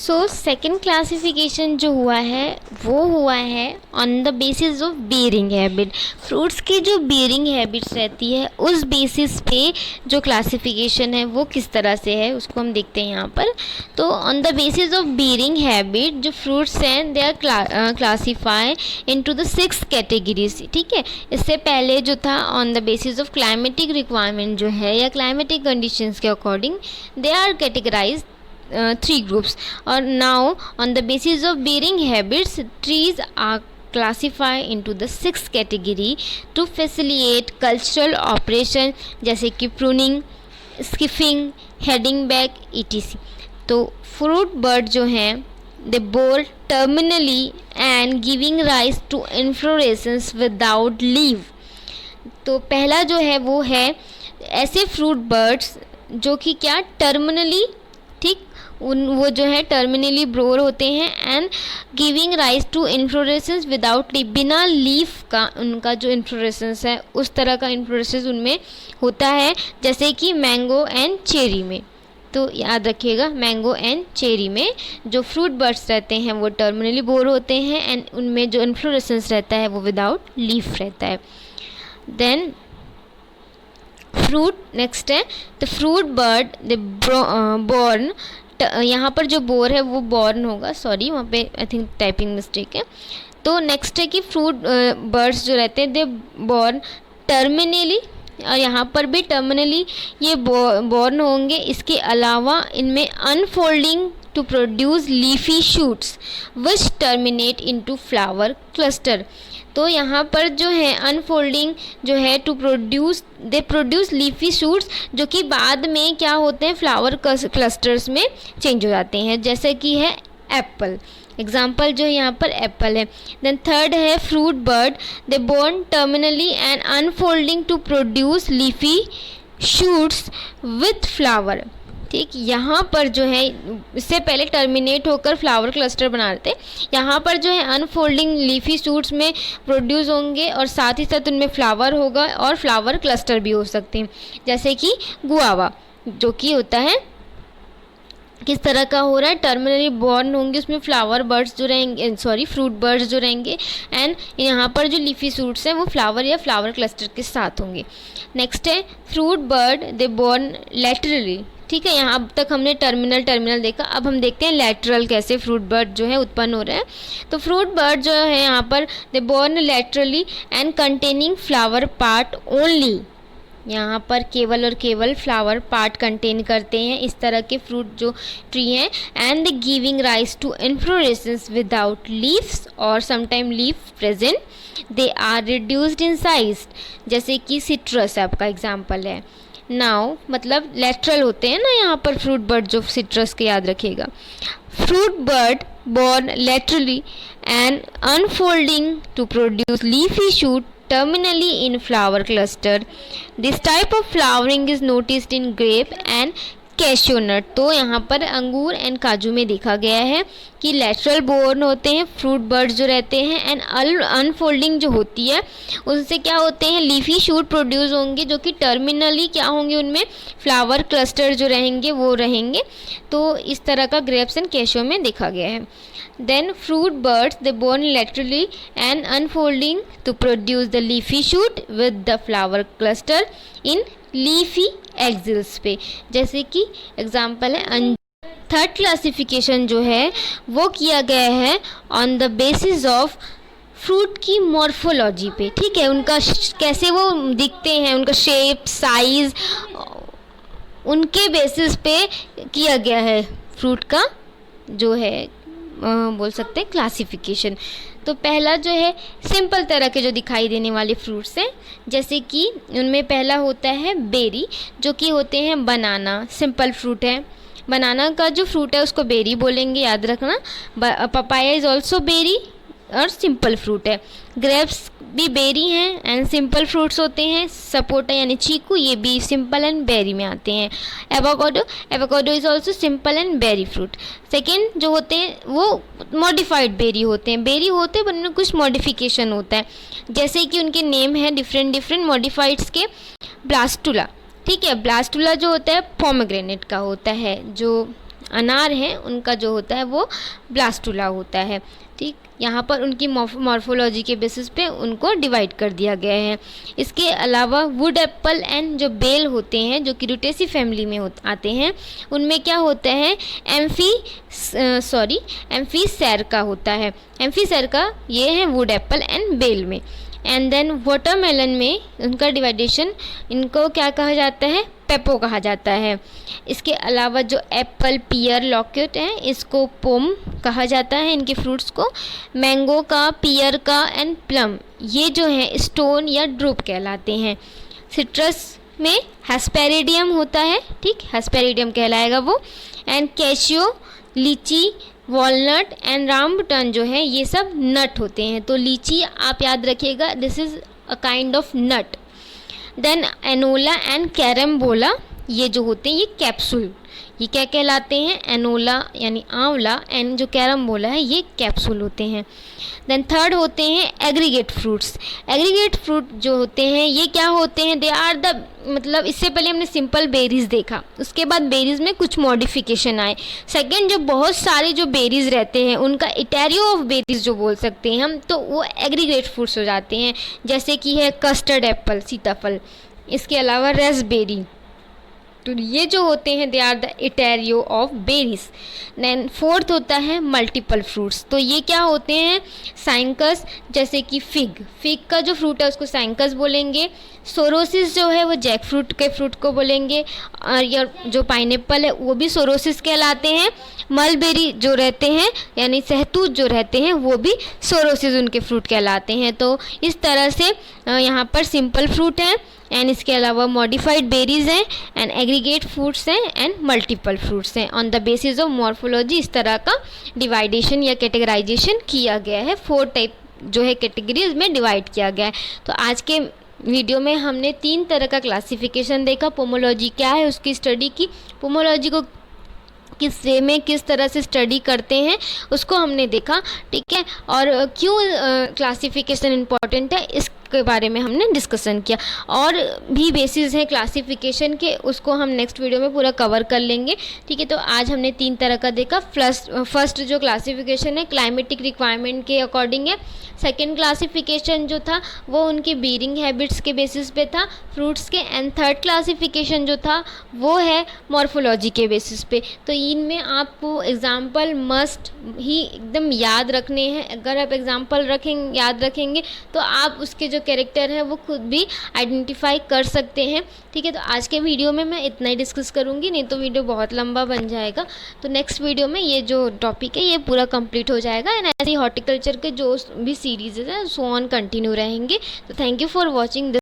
So second classification जो हुआ है वो हुआ है on the basis of bearing habit. Fruits की जो बेयरिंग हैबिट्स रहती है उस बेसिस पे जो क्लासिफिकेशन है वो किस तरह से है उसको हम देखते हैं यहाँ पर। तो on the basis of bearing habit जो फ्रूट्स हैं they are classify into the 6 categories. ठीक है, इससे पहले जो था on the basis of climatic requirement जो है या क्लाइमेटिक कंडीशंस के according they are categorise 3 groups, or now on the basis of bearing habits trees are classified into the 6th category to facilitate cultural operation जैसे कि pruning, skipping, heading back etc. तो fruit bird जो हैं they bore terminally and giving rise to inflorescence without leaf। तो पहला जो है वो है ऐसे फ्रूट बर्ड्स जो कि क्या टर्मिनली, ठीक, वो जो है टर्मिनली ब्रोर होते हैं and giving rise to inflorescence without leaf, बिना लीफ का उनका जो इन्फ्लोरेसेंस है उस तरह का इन्फ्लोरेसेंस उनमें होता है जैसे कि मैंगो एंड चेरी में। तो याद रखिएगा मैंगो एंड चेरी में जो फ्रूट बर्ड्स रहते हैं वो टर्मिनली बोर होते हैं एंड उनमें जो इन्फ्लोरेसेंस रहता है वो विदाउट लीफ रहता है। देन फ्रूट नेक्स्ट है the fruit bird the born, यहाँ पर जो बोर है वो बॉर्न होगा, सॉरी वहाँ पे आई थिंक टाइपिंग मिस्टेक है। तो नेक्स्ट है कि फ्रूट बर्ड्स जो रहते हैं दे बॉर्न टर्मिनली, और यहाँ पर भी टर्मिनली ये बॉर्न होंगे। इसके अलावा इनमें unfolding to produce leafy shoots which terminate into flower cluster. तो यहाँ पर जो है अनफोल्डिंग जो है to produce they produce leafy shoots जो कि बाद में क्या होते हैं फ्लावर क्लस्टर्स में चेंज हो जाते हैं, जैसे कि है एप्पल, एग्जाम्पल जो यहाँ पर एप्पल है। देन थर्ड है fruit bud they borne terminally and unfolding to produce leafy shoots with flower. ठीक, यहाँ पर जो है इससे पहले टर्मिनेट होकर फ्लावर क्लस्टर बना रहे थे, यहाँ पर जो है अनफोल्डिंग लीफी शूट्स में प्रोड्यूस होंगे और साथ ही साथ उनमें फ्लावर होगा और फ्लावर क्लस्टर भी हो सकते हैं, जैसे कि गुआवा जो कि होता है किस तरह का हो रहा है, टर्मिनली बॉर्न होंगे, उसमें फ्लावर बर्ड्स जो रहेंगे, सॉरी फ्रूट बर्ड्स जो रहेंगे एंड यहाँ पर जो लीफी शूट्स हैं वो फ्लावर या फ्लावर क्लस्टर के साथ होंगे। नेक्स्ट है फ्रूट बर्ड दे बॉर्न लैटरली। ठीक है, यहाँ अब तक हमने टर्मिनल देखा, अब हम देखते हैं लैटरल कैसे फ्रूट बर्ड जो है उत्पन्न हो रहा है। तो फ्रूट बर्ड जो है यहाँ पर they borne laterally and containing flower part only, यहाँ पर केवल और केवल फ्लावर पार्ट कंटेन करते हैं इस तरह के फ्रूट जो ट्री हैं and giving rise to inflorescence without leaves और sometime leaf present, they are reduced in size, जैसे कि सिट्रस आपका एग्जाम्पल है। नाउ मतलब लेटरल होते हैं ना यहाँ पर फ्रूट बर्ड जो सिट्रस के, याद रखिएगा। Fruit bird born laterally and unfolding to produce leafy shoot terminally in flower cluster. This type of flowering is noticed in grape and cashew nut. तो यहाँ पर अंगूर एंड काजू में देखा गया है कि लेटरल बोर्न होते हैं फ्रूट बर्ड्स जो रहते हैं एंड अनफोल्डिंग जो होती है उनसे क्या होते हैं लीफी शूट प्रोड्यूस होंगे जो कि टर्मिनली क्या होंगे उनमें फ्लावर क्लस्टर जो रहेंगे वो रहेंगे। तो इस तरह का ग्रेप्स एंड कैशियो में देखा गया है। Then fruit birds they born laterally and unfolding to produce the leafy shoot with the flower cluster in leafy axils पे, जैसे कि एग्जाम्पल है। थर्ड क्लासिफिकेशन जो है वो किया गया है on the basis of fruit की मॉर्फोलॉजी पे। ठीक है, उनका कैसे वो दिखते हैं, उनका शेप साइज उनके बेसिस पे किया गया है फ्रूट का जो है बोल सकते हैं क्लासिफिकेशन। तो पहला जो है सिंपल तरह के जो दिखाई देने वाले फ्रूट्स हैं, जैसे कि उनमें पहला होता है बेरी जो कि होते हैं बनाना, सिंपल फ्रूट है। बनाना का जो फ्रूट है उसको बेरी बोलेंगे, याद रखना। पपाया इज़ ऑल्सो बेरी और सिंपल फ्रूट है। ग्रेप्स भी बेरी हैं एंड सिंपल फ्रूट्स होते हैं। सपोटा यानी चीकू ये भी सिंपल एंड बेरी में आते हैं। Avocado is also simple and berry fruit. Second जो होते हैं वो मॉडिफाइड बेरी होते हैं। बेरी होते हैं पर उनमें कुछ मॉडिफिकेशन होता है, जैसे कि उनके नेम है डिफरेंट मॉडिफाइड्स के। ब्लास्टुला, ठीक है, ब्लास्टुला जो होता है पोमेग्रेनेट का होता है, जो अनार हैं उनका जो होता है वो ब्लास्टुला होता है। ठीक, यहाँ पर उनकी मॉर्फोलॉजी के बेसिस पे उनको डिवाइड कर दिया गया है। इसके अलावा वुड एप्पल एंड जो बेल होते हैं जो कि रुटेसी फैमिली में आते हैं, उनमें क्या होता है, एम्फीसेरका होता है। एम्फीसेरका ये है वुड एप्पल एंड बेल में। एंड देन वाटरमेलन में उनका डिवाइडेशन, इनको क्या कहा जाता है, पेपो कहा जाता है। इसके अलावा जो एप्पल, पियर, लॉकेट हैं, इसको पोम कहा जाता है इनके फ्रूट्स को। मैंगो का, पियर का एंड प्लम, ये जो है स्टोन या ड्रूप कहलाते हैं। सिट्रस में हेस्पेरिडियम होता है, ठीक, हेस्पेरिडियम कहलाएगा वो। एंड कैशियो, लीची, वॉलनट एंड रामबुटान जो है ये सब नट होते हैं। तो लीची आप याद रखिएगा, this is a kind of nut. Then aonla and carambola, ये जो होते हैं ये कैप्सूल, ये क्या कहलाते हैं, एनोला यानी आंवला, एंड जो कैरम्बोला है ये कैप्सूल होते हैं। देन थर्ड होते हैं एग्रीगेट फ्रूट्स। एग्रीगेट फ्रूट जो होते हैं ये क्या होते हैं, दे आर द, मतलब इससे पहले हमने सिंपल बेरीज देखा, उसके बाद बेरीज में कुछ मॉडिफिकेशन आए। सेकंड, जो बहुत सारे जो बेरीज रहते हैं उनका इटेरियो ऑफ बेरीज जो बोल सकते हैं हम, तो वो एग्रीगेट फ्रूट्स हो जाते हैं। जैसे कि है कस्टर्ड एप्पल, सीताफल, इसके अलावा रेस्पबेरी, तो ये जो होते हैं they are the interior of berries. Then fourth होता है मल्टीपल फ्रूट्स, तो ये क्या होते हैं, साइंकस, जैसे कि फिग का जो फ्रूट है उसको साइंकस बोलेंगे। सोरोसिस जो है वो जैक फ्रूट के फ्रूट को बोलेंगे, और जो पाइनएप्पल है वो भी सोरोसिस कहलाते हैं। मलबेरी जो रहते हैं यानी सहतूत जो रहते हैं वो भी सोरोसिस उनके फ्रूट कहलाते हैं। तो इस तरह से यहाँ पर सिंपल फ्रूट हैं, एंड इसके अलावा मॉडिफाइड बेरीज हैं, एंड एग्रीगेट फ्रूट्स हैं, एंड मल्टीपल फ्रूट्स हैं। On the basis of morphology इस तरह का डिवाइडेशन या कैटेगराइजेशन किया गया है, 4 टाइप जो है कैटेगरीज में डिवाइड किया गया है। तो आज के वीडियो में हमने 3 तरह का क्लासिफिकेशन देखा। पोमोलॉजी क्या है उसकी स्टडी की, पोमोलॉजी को किस वे में किस तरह से स्टडी करते हैं उसको हमने देखा, ठीक है, और क्यों क्लासिफिकेशन इम्पॉर्टेंट है इसके बारे में हमने डिस्कशन किया। और भी बेसिस है क्लासिफिकेशन के, उसको हम नेक्स्ट वीडियो में पूरा कवर कर लेंगे, ठीक है। तो आज हमने 3 तरह का देखा। फर्स्ट जो क्लासिफिकेशन है क्लाइमेटिक रिक्वायरमेंट के अकॉर्डिंग है। सेकेंड क्लासिफिकेशन जो था वो उनकी ब्रीडिंग हैबिट्स के बेसिस पे था फ्रूट्स के। एंड थर्ड क्लासिफिकेशन जो था वो है मॉर्फोलॉजी के बेसिस पे। तो इनमें आपको एग्जाम्पल मस्ट ही एकदम याद रखने हैं। अगर आप एग्जाम्पल याद रखेंगे तो आप उसके जो कैरेक्टर हैं वो खुद भी आइडेंटिफाई कर सकते हैं, ठीक है। तो आज के वीडियो में मैं इतना ही डिस्कस करूँगी, नहीं तो वीडियो बहुत लंबा बन जाएगा। तो नेक्स्ट वीडियो में ये जो टॉपिक है ये पूरा कंप्लीट हो जाएगा, एंड ऐसे ही हॉर्टिकल्चर के जो भी सीरीज़ है सो ऑन कंटिन्यू रहेंगे। तो thank you for watching this.